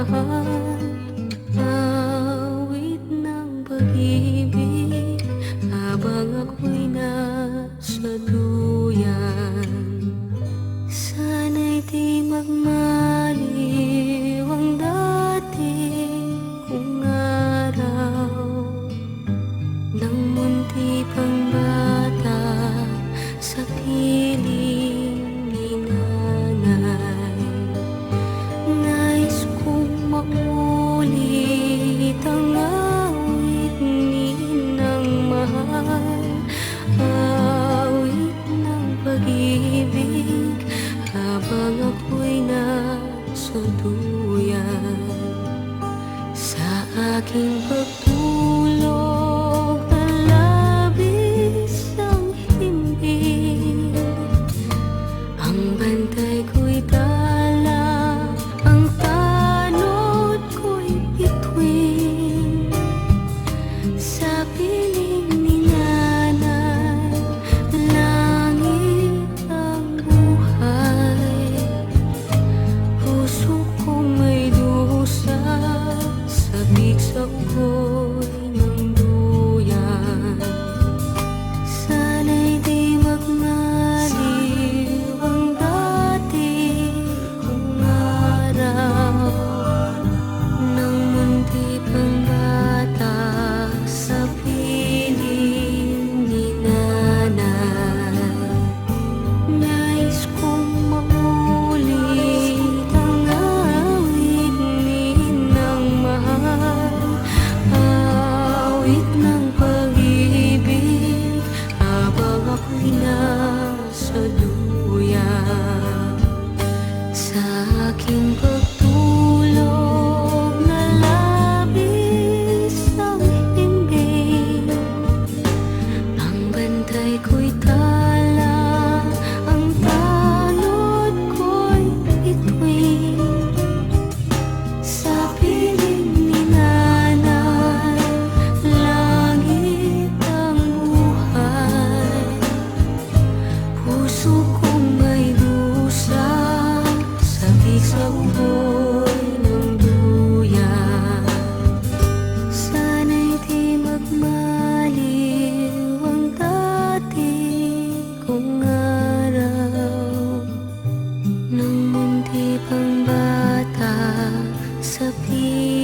mahal. Awit ng pag-ibig habang ako'y nasa duyan. Sana'y di magmaliw ang dating kong araw, nang munti pang bata sa piling ni nanay. Nais kong maulit ang awit ni Ninang mahal, awit ng pag-ibig habang ako'y nasa duyan. Sa aking pagtulog na labis ang himbing, ang bantay ko'y tala, ang tanod ko'y bituin. Sa piling ni nanay, langit ang buhay. Puso kong may dusa, sabik sa ugoy ng duyan. Sana'y di magmaliw ang dati kong araw, nang munti pang bata sa piling ni nanay. Nais kong maulit ang awit ni Ninang mahal, awit ng pag-ibig habang ako'y nasa duyan. Sa aking pagtulog na labis ang himbing, ang bantay ko'y tala, ang tanod ko'y bituin. Sa piling ni nanay, langit ang buhay. Puso kong may dusa, sabik sa ugoy ng duyan. Sana'y di magmaliw ang dati kong araw, nang munti pang bata sa piling